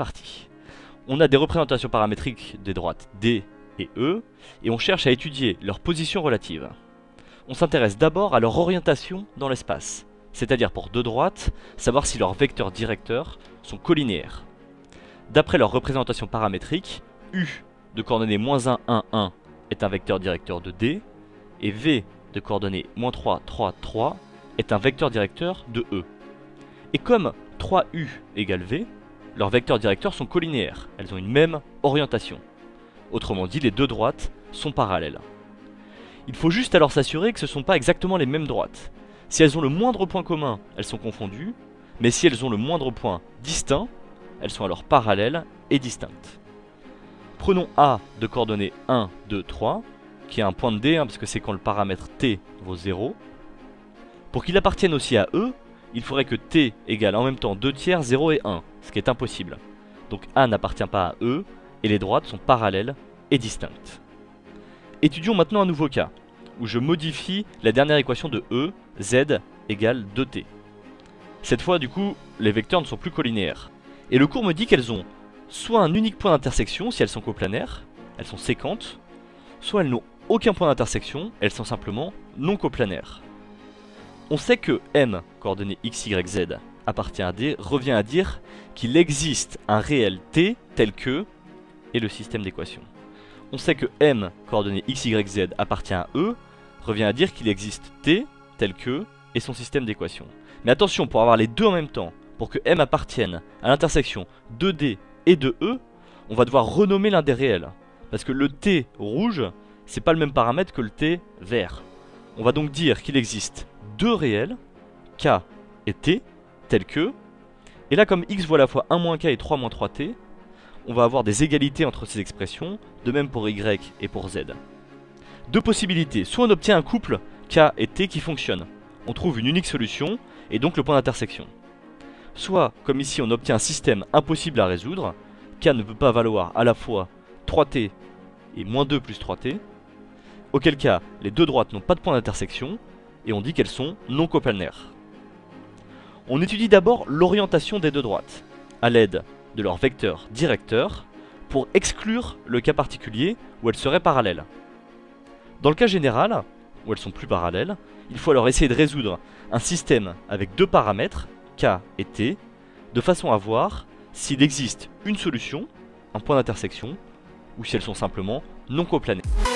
partie. On a des représentations paramétriques des droites D et E, et on cherche à étudier leur position relative. On s'intéresse d'abord à leur orientation dans l'espace, c'est-à-dire pour deux droites, savoir si leurs vecteurs directeurs sont colinéaires. D'après leur représentation paramétrique, U de coordonnées -1, 1, 1 est un vecteur directeur de D, et V de coordonnées -3, 3, 3 est un vecteur directeur de E. Et comme 3U égale V, leurs vecteurs directeurs sont colinéaires, elles ont une même orientation. Autrement dit, les deux droites sont parallèles. Il faut juste alors s'assurer que ce ne sont pas exactement les mêmes droites. Si elles ont le moindre point commun, elles sont confondues, mais si elles ont le moindre point distinct, elles sont alors parallèles et distinctes. Prenons A de coordonnées 1, 2, 3, qui est un point de D, parce que c'est quand le paramètre T vaut 0. Pour qu'il appartienne aussi à E, il faudrait que T égale en même temps 2 tiers, 0 et 1, ce qui est impossible. Donc A n'appartient pas à E, et les droites sont parallèles et distinctes. Étudions maintenant un nouveau cas, où je modifie la dernière équation de E, Z égale 2T. Cette fois, du coup, les vecteurs ne sont plus colinéaires. Et le cours me dit qu'elles ont soit un unique point d'intersection, si elles sont coplanaires, elles sont séquentes, soit elles n'ont aucun point d'intersection, elles sont simplement non coplanaires. On sait que M, coordonnées x, y, z, appartient à D, revient à dire qu'il existe un réel T tel que, et le système d'équations. On sait que M, coordonnées x, y, z, appartient à E, revient à dire qu'il existe T tel que, et son système d'équations. Mais attention, pour avoir les deux en même temps, pour que M appartienne à l'intersection de D et de E, on va devoir renommer l'un des réels. Parce que le T rouge, c'est pas le même paramètre que le T vert. On va donc dire qu'il existe deux réels, K et T, tels que, et là comme X vaut à la fois 1 K et 3 3T, on va avoir des égalités entre ces expressions, de même pour Y et pour Z. Deux possibilités, soit on obtient un couple K et T qui fonctionne, on trouve une unique solution, et donc le point d'intersection. Soit, comme ici on obtient un système impossible à résoudre, K ne peut pas valoir à la fois 3T et -2 plus 3T, auquel cas les deux droites n'ont pas de point d'intersection, et on dit qu'elles sont non coplanaires. On étudie d'abord l'orientation des deux droites, à l'aide de leur vecteur directeur, pour exclure le cas particulier où elles seraient parallèles. Dans le cas général, où elles sont plus parallèles, il faut alors essayer de résoudre un système avec deux paramètres, K et T, de façon à voir s'il existe une solution, un point d'intersection, ou si elles sont simplement non coplanaires.